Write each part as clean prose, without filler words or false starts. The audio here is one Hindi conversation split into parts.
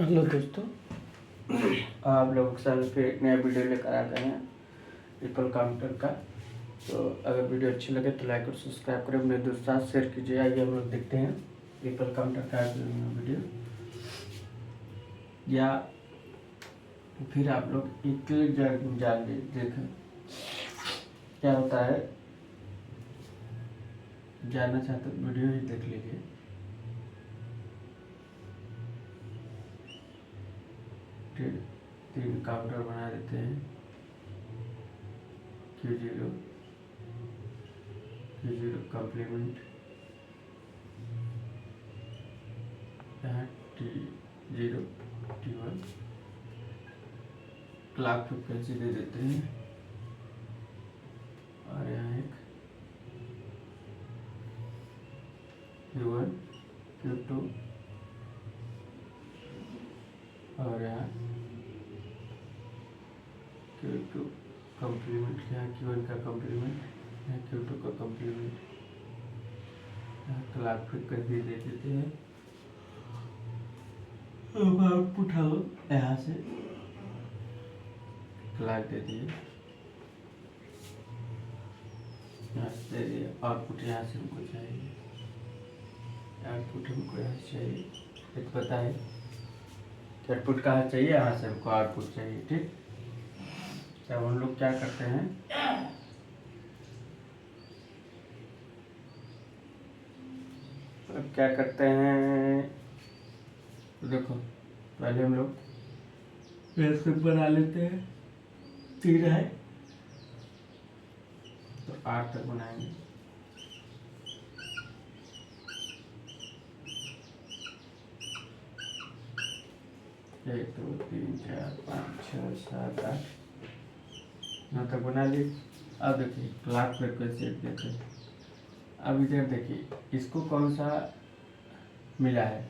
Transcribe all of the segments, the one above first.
हेलो दोस्तों, आप लोगों के साथ फिर एक नया वीडियो लेकर आ गए हैं रिपल काउंटर का। तो अगर वीडियो अच्छी लगे तो लाइक और सब्सक्राइब करें, अपने दोस्तों के साथ शेयर कीजिए। आइए हम लोग देखते हैं रिपल काउंटर का वीडियो, या फिर आप लोग एक क्लिक जान देखें क्या होता है। जानना चाहते तो वीडियो ही देख लीजिए। फिर 3 काउंटर बना देते हैं, Q0 कम्प्लीमेंट, यहाँ T0 T1 क्लॉक फ्रिक्वेंसी दे देते हैं, और यहाँ एक Q1 Q2 और यहाँ Q2 कम्प्लीमेंट, यहाँ Q1 का कम्प्लीमेंट, यहाँ Q2 का कम्प्लीमेंट, यहाँ क्लॉक फ्रिक्वेंसी दे देते हैं। अब आउटपुट हम यहाँ से क्लॉक दे दिए, यहाँ से दे दिए। आउटपुट यहाँ से हमको चाहिए, आउटपुट हमको यहाँ से चाहिए। एक पता है आउटपुट कहाँ चाहिए, यहाँ से हमको आउटपुट चाहिए। ठीक, तब हम लोग क्या करते हैं, अब क्या करते हैं, देखो पहले हम लोग ऐसे बना लेते हैं। 3 है तो 8 तक बनाएंगे। 1 2 3 4 5 6 7 8 9 तक बना ली। अब देखिए क्लॉक फ्रिक्वेंसी देखिए, अब इधर देखिए इसको कौन सा मिला है,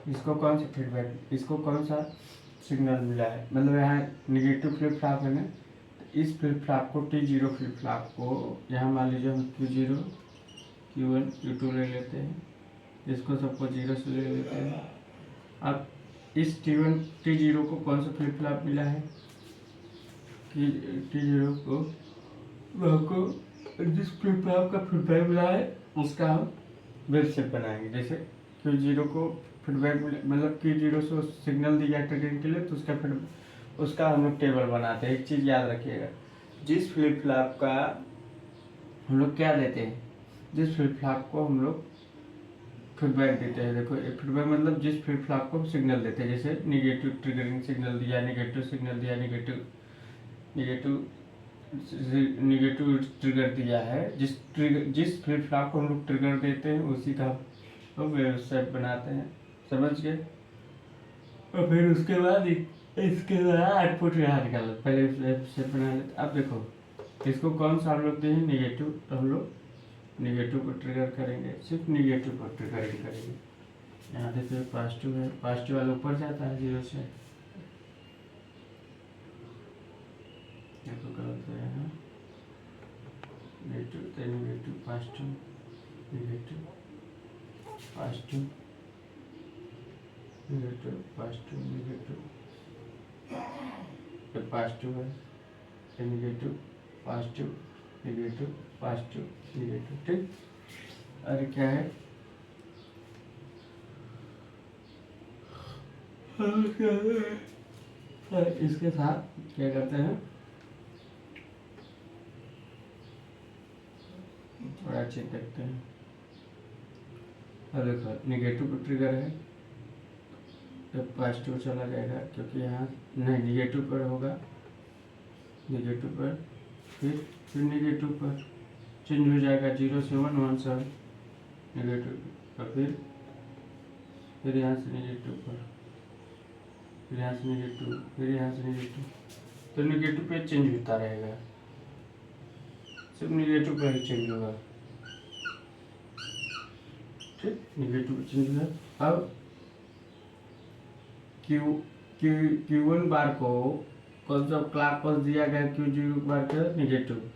इसको कौन सा फीडबैक, इसको कौन सा सिग्नल मिला है। मतलब यहाँ निगेटिव फ्लिप फ्लॉप है ना, तो इस फ्लिप फ्लॉप को T0 फ्लिप फ्लॉप को यहाँ मान लीजिए हम Q0 Q1 Q2 ले लेते हैं, इसको सबको 0 से ले लेते हैं। अब इस T0 को कौन सा फ्लिप फ्लॉप मिला है, कि T0 को जिस फ्लिप फ्लॉप का फीडबैक मिला है उसका हम वेव शेप बनाएंगे। जैसे Q0 को फीडबैक मतलब Q0 से सिग्नल दिया ट्रिगरिंग के लिए, तो उसका हम लोग टेबल बनाते हैं। एक चीज़ याद रखिएगा, जिस फ्लिप फ्लॉप का हम लोग क्या देते हैं, जिस फ्लिप फ्लॉप को हम लोग फीडबैक देते हैं। देखो फीडबैक मतलब जिस फ्लिप फ्लॉप को सिग्नल देते हैं, जैसे निगेटिव ट्रिगरिंग सिग्नल दिया, निगेटिव सिग्नल दिया, निगेटिव ट्रिगर दिया है, जिस फ्लिप फ्लॉप को हम लोग ट्रिगर देते हैं उसी का हम वेव शेप बनाते हैं। समझ गए। और फिर उसके बाद इसके द्वारा आउटपुट यहाँ निकालो, पहले वेव शेप बना लेते। अब देखो इसको कौन सा हम लोग दें निगेटिव, तो हम लोग निगेटिव को ट्रिगर करेंगे, सिर्फ निगेटिव को ट्रिगरिंग करेंगे। यहाँ देखिए पॉजिटिव है, पॉजिटिव वाला ऊपर जाता है 0 से, देखो गलत है ना, negative negative positive negative positive negative positive negative, positive है negative positive negative positive negative. ठीक, अरे क्या है, इसके साथ क्या करते हैं, थोड़ा चेक करते हैं। और देखो निगेटिव पर ट्रिगर है तो पॉजिटिव चला जाएगा, क्योंकि यहाँ नहीं निगेटिव पर होगा, निगेटिव पर फिर निगेटिव पर चेंज हो जाएगा 0 से 1 1 से निगेटिव, और फिर यहाँ से निगेटिव पर, फिर यहाँ से निगेटिव, फिर यहाँ से निगेटिव। तो निगेटिव पे चेंज होता रहेगा, सिर्फ निगेटिव पर ही चेंज होगा। ठीक, निगेटिव चेंज हुआ। अब Q1 बार को कौन सा क्लॉक पल्स दिया गया, Q0 बार का निगेटिव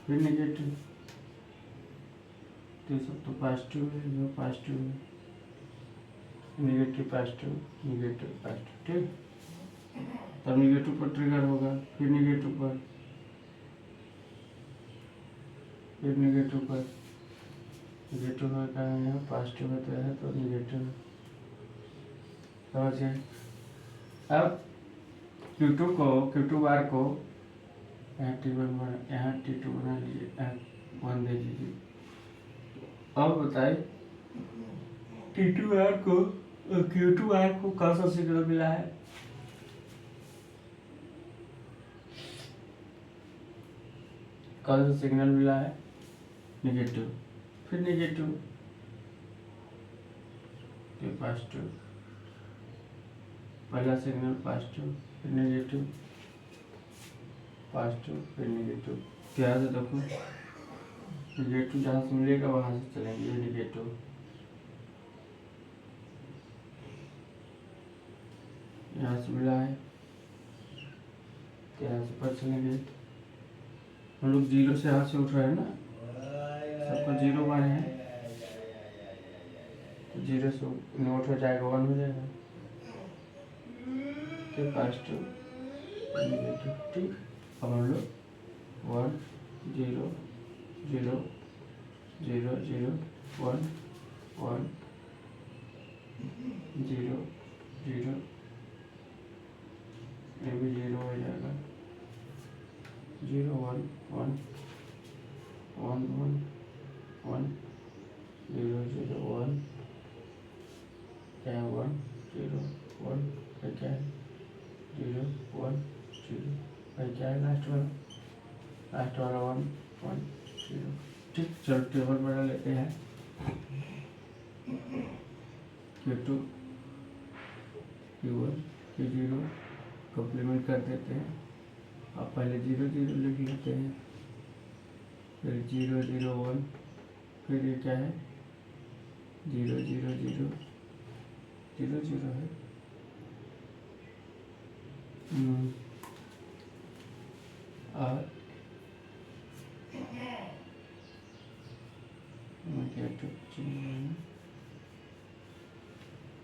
फिर निगेटिव, तो सब तो पॉजिटिव है, जो पॉजिटिव है निगेटिव पॉजिटिव निगेटिव पॉजिटिव, ठीक। तब निगेटिव पर ट्रिगर होगा, फिर निगेटिव पर, फिर निगेटिव पर, निगेटिव का कारण है पॉजिटिव होता है तो निगेटिव, समझ गए। अब Q2 को Q2 बार को यहाँ T1 बना, यहाँ T2 बना लीजिए, यहाँ 1 दे दीजिए। अब बताइए T2 बार को Q2 बार को कौन सा सिग्नल मिला है? कौन सा सिग्नल मिला है? निगेटिव, फिर निगेटिव, फिर पॉजिटिव, पहला सिग्नल पॉजिटिव, फिर नेगेटिव, पॉजिटिव, फिर नेगेटिव। क्या है देखो, नेगेटिव जहाँ से मिलेगा वहाँ से चलेंगे, ये नेगेटिव, यहाँ से मिला है तो यहाँ से पर चलेंगे। हम लोग जीरो से यहाँ से उठ रहे हैं ना, सबको जीरो मारे हैं तो जीरो से नोट हो जाएगा, 1 हो जाएगा, फिर पॉजिटिव नेगेटिव, ठीक। अब हम लोग 1 0 0 0 0 1 1 0 0, ये भी 0 हो जाएगा, 0 1 1 1 1 1 0 0 1, क्या है 1 0 1, फिर क्या है 0 1 0, फिर क्या है लास्ट वाला 1 1 0, ठीक। चलो टेबल बना लेते हैं। Q2 Q1 Q0 कॉम्प्लीमेंट कर देते हैं। अब पहले 0 0 लिख लेते हैं, फिर 0 0 1, फिर ये क्या है 0 0 0 0 0 है, और नेगेटिव,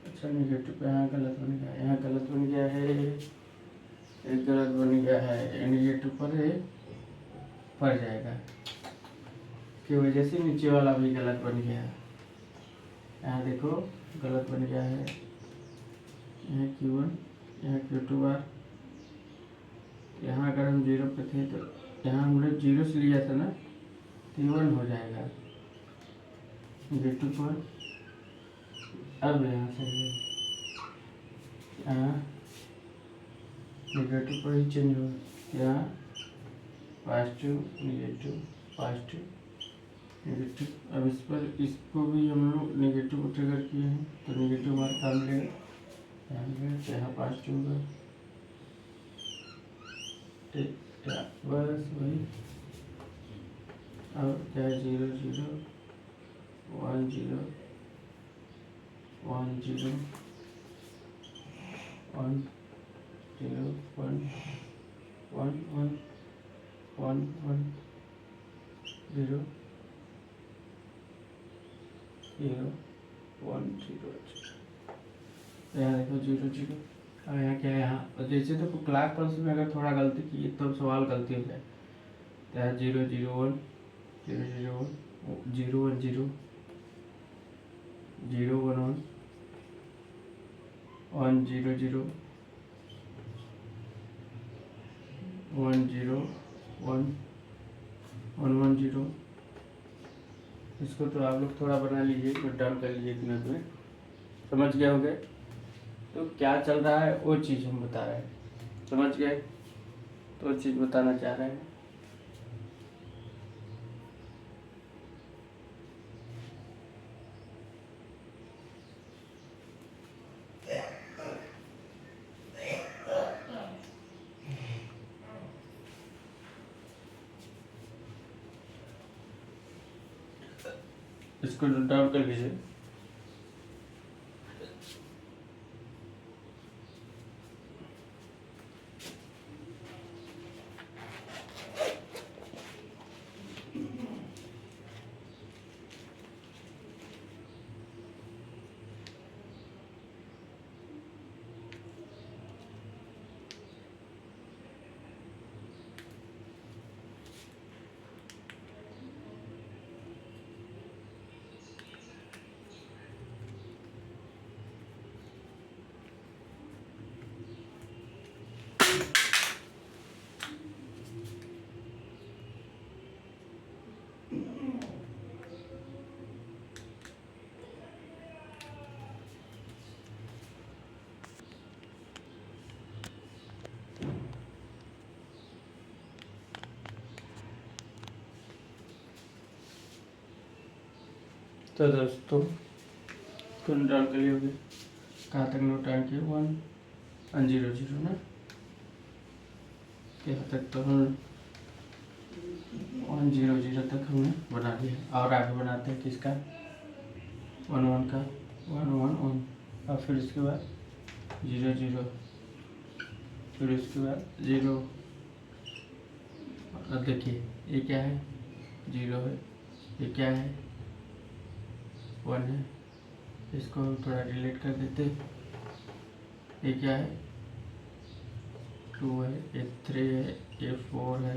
अच्छा नेगेटिव पे यहाँ गलत बन गया, यहाँ गलत बन गया है, एक गलत बन गया है, नेगेटिव पर है पड़ जाएगा की वजह से नीचे वाला भी गलत बन गया है। यहाँ देखो गलत बन गया है, यहाँ Q1 यहाँ Q2 बार, यहाँ अगर हम 0 पे थे तो यहाँ हमने 0 से लिया था ना, तो 1 हो जाएगा नेगेटिव पर। अब यहाँ से यहाँ नेगेटिव पर ही चेंज हो, यहाँ पॉजिटिव नेगेटिव पॉजिटिव नेगेटिव। अब इस पर इसको भी हम लोग नेगेटिव को ट्रिगर किए हैं तो नेगेटिव हमारे काम मिलेगा, यहाँ पॉजिटिव होगा, ठीक। बस वही, अब क्या है 0 0 1 0 1 0 1 0 1 1 1 1 1 0 0 1 0। यहाँ देखो 0 0, अब यहाँ क्या है, यहाँ जैसे देखो क्लॉक पल्स में अगर थोड़ा गलती की तो सवाल गलती हो जाए, तो यहाँ 0 0 1 0 0 1 0 1 0 0 1 1 1 0 0 1 0 1 1 1 0। इसको तो आप लोग थोड़ा बना लीजिए, नोट डाउन कर लीजिए एक मिनट में, समझ गए होंगे। तो क्या चल रहा है वो चीज़ हम बता रहे हैं, समझ गए, तो वो चीज़ बताना चाह रहे हैं। इसको नोट डाउन कर लीजिए। तो दोस्तों कौन डाउन कर लियोगे, कहाँ तक नोट डाउन किए 1 ना, यहाँ तक तो हम 100 तक हमने बना लिया। और आगे बनाते हैं किसका 1 का 1 और फिर इसके बाद 0 फिर उसके बाद 0। अब देखिए ये क्या है 0 है, ये क्या है 1 है, इसको हम थोड़ा डिलीट कर देते। ये क्या है 2 है, ये 3 है, ये 4 है,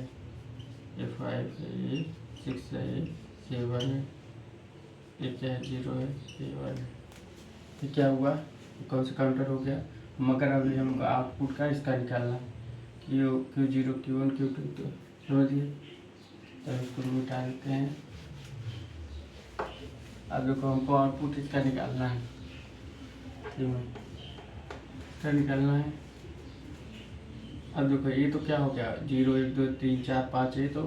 ये 5 है, ये 6 है, ये 7 है, ये क्या है 0 है, ये 1 है। ये क्या हुआ, कौन सा काउंटर हो गया। मगर अभी हमको आउटपुट का इसका निकालना Q0 Q1 Q2 तो समझिए, तो इसको मिटा देते हैं। अब देखो हमको आउटपुट इसका निकालना है, इसका निकालना है। अब देखो ये तो क्या हो गया 0 1 2 3 4 5, ये तो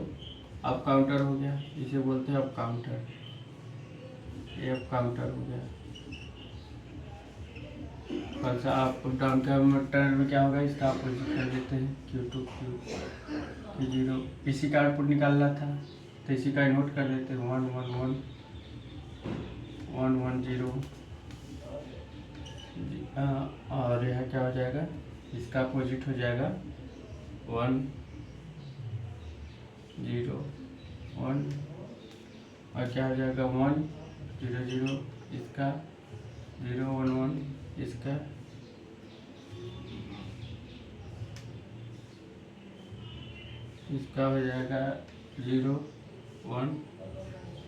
अब काउंटर हो गया, इसे बोलते हैं अब काउंटर, ये अब काउंटर हो गया। कौन सा आप डाउन काउंटर में क्या होगा, इसका अपोजिट कर देते हैं Q2 Q0। इसी का आउटपुट निकालना था तो इसी का नोट कर देते हैं 1 1 1 1 1 0। और यह क्या हो जाएगा, इसका अपोजिट हो जाएगा 1 0 1 और क्या हो जाएगा 1 0 0, इसका 0 1 1, इसका हो जाएगा 0 1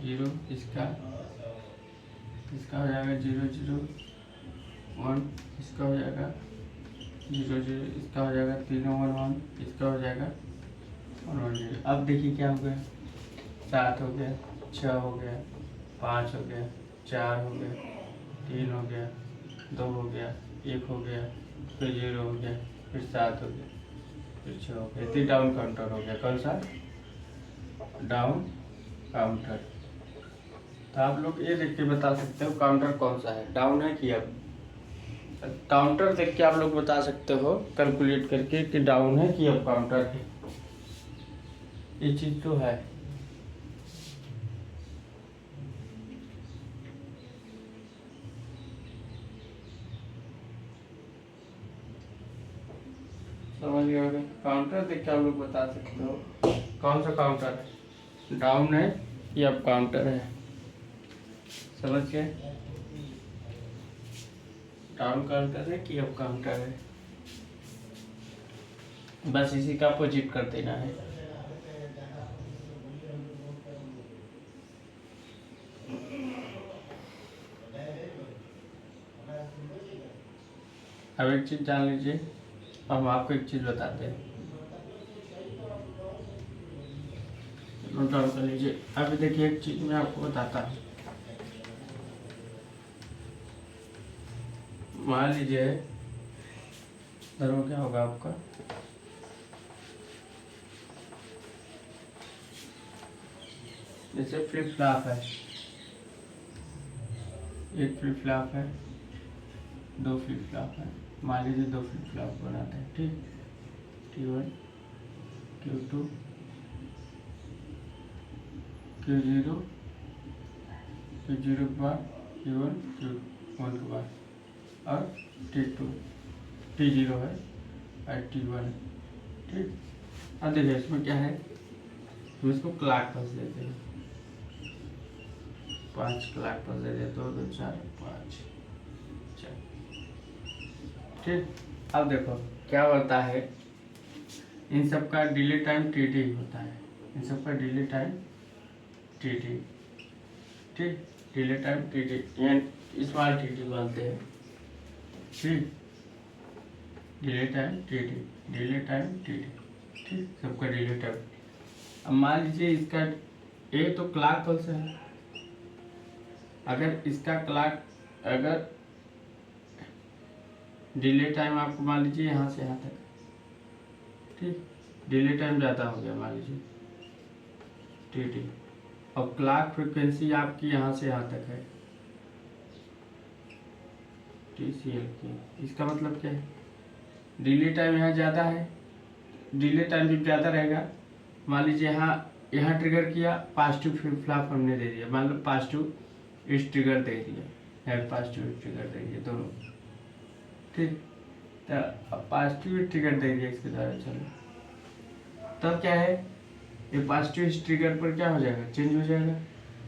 0, इसका हो जाएगा 0 0 1, इसका हो जाएगा 0 0, इसका हो जाएगा 3 1 1, इसका हो जाएगा 1 1 0। अब देखिए क्या हो गया 7 हो गया, 6 हो गया, 5 हो गया, 4 हो गया, 3 हो गया, 2 हो गया, 1 हो गया, फिर 0 हो गया, फिर 7 हो गया, फिर 6 हो गया। इतनी डाउन काउंटर हो गया। कौन सा डाउन काउंटर। तो आप लोग ये देख के बता सकते हो काउंटर कौन सा है, डाउन है कि अप। काउंटर देख के आप लोग बता सकते हो कैलकुलेट करके कि डाउन है कि अप काउंटर है, ये चीज़ तो है। समझ गए होंगे, काउंटर देख के आप लोग बता सकते हो कौन सा काउंटर है, डाउन है या अप काउंटर है। समझ गए, डाउन काउंटर है कि अप काउंटर है, बस इसी का अपोजिट कर देना है। अब एक चीज जान लीजिए, हम आपको एक चीज बताते हैं, नोट डाउन कर लीजिए। अभी देखिए एक चीज मैं आपको बताता हूँ, मान लीजिए धर्म क्या होगा आपका, जैसे फ्लिप फ्लॉप है, एक फ्लिप फ्लॉप है, 2 फ्लिप फ्लॉप है, मान लीजिए 2 फ्लिप फ्लॉप बनाते हैं, ठीक। Q1 Q2 Q0 के बाद Q1 Q1 के बाद और T2 T0 है और T1 है, ठीक। अब देखिए इसमें क्या है, हम इसको क्लॉक पल्स देते हैं, 5 क्लॉक पल्स दे देते हो, 2 4 5 6, ठीक। अब देखो क्या होता है, इन सब का डिले टाइम TD होता है, इन सब का डिले टाइम TD, ठीक। डिले टाइम TD यानी स्मॉल TD बोलते हैं, ठीक। डिले टाइम TD, ठीक, सबका डिले टाइम। अब मान लीजिए इसका ये तो क्लॉक पल्स है, अगर इसका क्लॉक अगर डिले टाइम आपको मान लीजिए यहाँ से यहाँ तक, ठीक, डिले टाइम ज़्यादा हो गया मान लीजिए TD, और क्लॉक फ्रिक्वेंसी आपकी यहाँ से यहाँ तक है, TCLK। इसका मतलब क्या है, डिले टाइम यहाँ ज़्यादा है, डिले टाइम जब ज़्यादा रहेगा, मान लीजिए यहाँ ट्रिगर किया, पॉजिटिव फ्लिप फ्लॉप हमने दे दिया, मान लो पॉजिटिव इस ट्रिगर दे दिया, पॉजिटिव ट्रिगर दे दिया दोनों, ठीक। तो अब पॉजिटिव ट्रिगर दे दिया इसके द्वारा, चलो तब क्या है, ये पॉजिटिव ट्रिगर पर क्या हो जाएगा, चेंज हो जाएगा,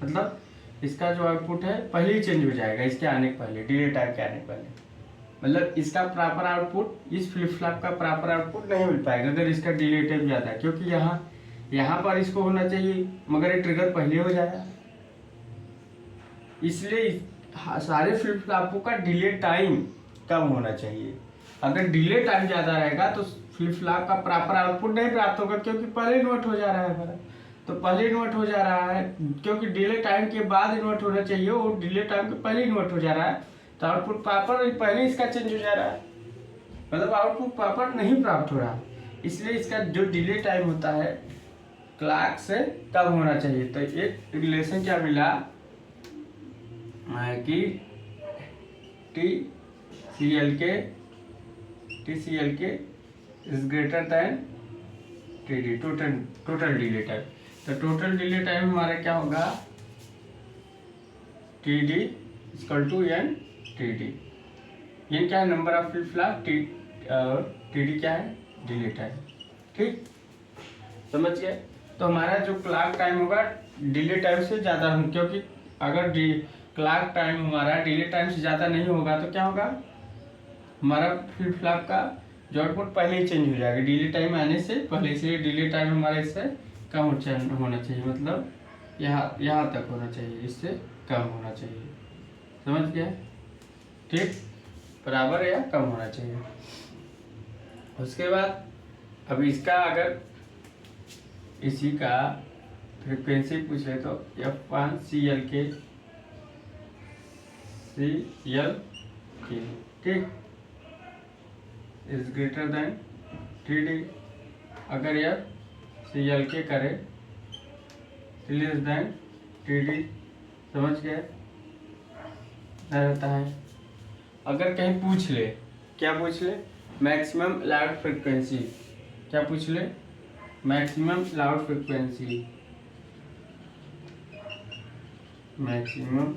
मतलब इसका जो आउटपुट है पहले ही चेंज हो जाएगा, इसके आने के पहले, डिले टाइम के आने के पहले, मतलब इसका प्रॉपर आउटपुट, इस फ्लिप फ्लॉप का प्रॉपर आउटपुट नहीं मिल पाएगा अगर इसका डिले टाइम ज़्यादा है, क्योंकि यहाँ पर इसको होना चाहिए मगर ये ट्रिगर पहले हो जाएगा, इसलिए सारे फ्लिप फ्लॉपों का डिले टाइम कम होना चाहिए। अगर डिले टाइम ज़्यादा रहेगा तो फ्लिप फ्लॉप का प्रॉपर आउटपुट नहीं प्राप्त होगा, क्योंकि पहले इन्वर्ट हो जा रहा है हमारा, तो पहले इन्वर्ट हो जा रहा है, क्योंकि डिले टाइम के बाद इन्वर्ट होना चाहिए, वो डिले टाइम के पहले इन्वर्ट हो जा रहा है, तो आउटपुट प्रॉपर पहले इसका चेंज हो जा रहा है, मतलब आउटपुट प्रॉपर नहीं प्राप्त हो रहा, इसलिए इसका जो डिले टाइम होता है क्लॉक से कम होना चाहिए। तो एक रिलेशन क्या मिला कि TCLK is greater than TD, total delay time. तो टोटल डिले टाइम हमारा क्या होगा, TD इक्वल टू NTD। ये क्या है, नंबर ऑफ फ्लिप फ्लॉप, और TD क्या है, डिले टाइम, ठीक, समझ गए। तो हमारा जो क्लॉक टाइम होगा डिले टाइम से ज़्यादा हो, क्योंकि अगर क्लॉक टाइम हमारा डिले टाइम से ज़्यादा नहीं होगा तो क्या होगा, हमारा फ्लिप फ्लॉप का जो आउटपुट पहले ही चेंज हो जाएगा, डिले टाइम आने से पहले, इसलिए डिले टाइम हमारा इससे कम होना चाहिए, मतलब यहाँ तक होना चाहिए, इससे कम होना चाहिए, समझ गया, ठीक, बराबर या कम होना चाहिए। उसके बाद अब इसका अगर इसी का फ्रीक्वेंसी पूछे तो F1 CLK, ठीक, इज ग्रेटर देन TD। अगर यह CLK करे लेस देन TD, समझ गए, रहता है। अगर कहीं पूछ ले, क्या पूछ ले, मैक्सिमम लाउड फ्रिक्वेंसी, क्या पूछ ले, maximum loud frequency, maximum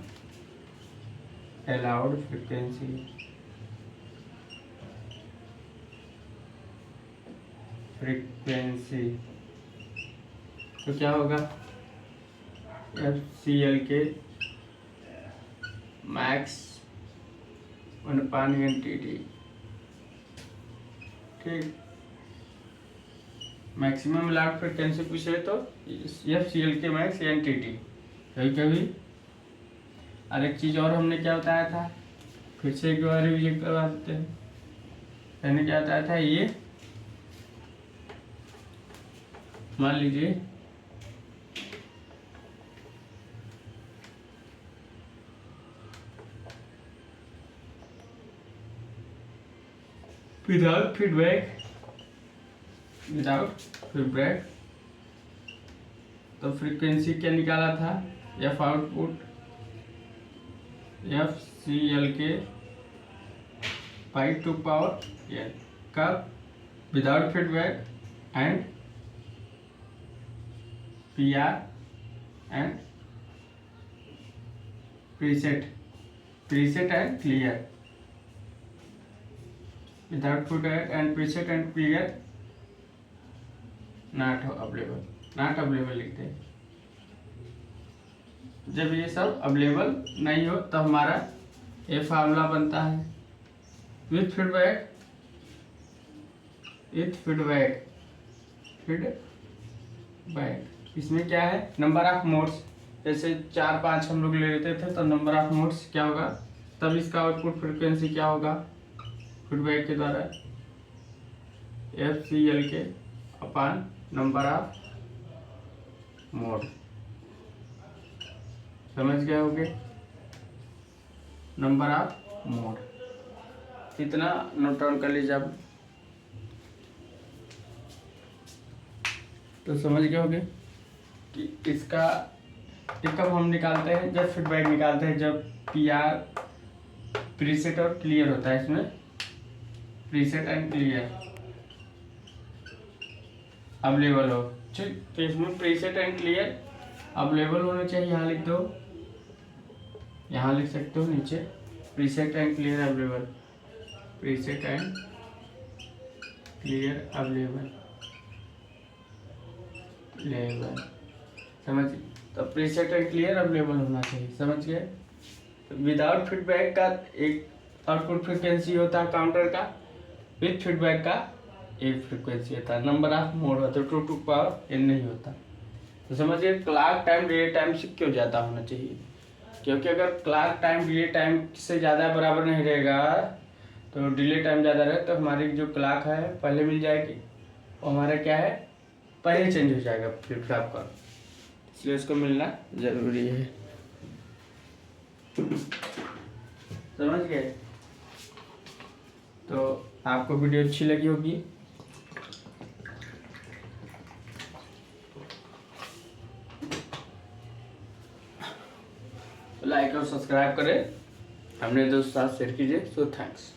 allowed frequency, तो क्या होगा, FCLK मैक्स 1/NTD, ठीक, मैक्सिमम लाउड फ्रिक्वेंसी पूछे तो FCLK मैक्स NTD। कभी और एक चीज़ और हमने क्या बताया था, फिर से एक बार रिविजन करवा देते हैं। मैंने क्या बताया था, ये मान लीजिए विदाउट फीडबैक, तो फ्रीक्वेंसी क्या निकाला था, F output FCLK pi 2 power n, कब, without feedback and PR and preset and clear, without feedback and preset and clear not available लिखते हैं। जब ये सब अवेलेबल नहीं हो तो हमारा ये फार्मूला बनता है, विथ फीडबैक, इसमें क्या है, नंबर ऑफ मोड्स, जैसे 4-5 हम लोग ले लेते थे तो नंबर ऑफ मोड्स क्या होगा, तब इसका आउटपुट फ्रीक्वेंसी क्या होगा, फीडबैक के द्वारा FCLK upon number of mode, समझ गए होगे, नंबर ऑफ मोड, कितना नोट डाउन कर लीजिए आप, तो समझ गए होगे कि इसका कब हम निकालते हैं, जब फीडबैक निकालते हैं, जब PR प्रीसेट और क्लियर होता है इसमें, प्रीसेट एंड क्लियर अवेलेबल हो। ठीक, तो इसमें प्रीसेट एंड क्लियर अवेलेबल होना चाहिए। यहाँ लिख दो, यहाँ लिख सकते हो नीचे preset and clear available, preset and clear available level, समझ। तो प्रीसेट एंड क्लियर अवेलेबल होना चाहिए, समझ गए। विदाउट फीडबैक का एक आउटपुट फ्रिक्वेंसी होता है काउंटर का, विथ फीडबैक का एक फ्रिक्वेंसी होता है, नंबर ऑफ मोड होता है, 2 टू पावर n नहीं होता। तो समझिए क्लॉक टाइम डिले टाइम से क्यों ज़्यादा होना चाहिए, क्योंकि अगर क्लॉक टाइम डिले टाइम से ज़्यादा बराबर नहीं रहेगा तो डिले टाइम ज़्यादा रहे तो हमारी जो क्लॉक है पहले मिल जाएगी और हमारा क्या है पहले चेंज हो जाएगा फ्लिप फ्लॉप का, इसलिए उसको मिलना ज़रूरी है, समझ गए। तो आपको वीडियो अच्छी लगी होगी, लाइक और सब्सक्राइब करें, अपने दोस्त साथ शेयर कीजिए। So thanks.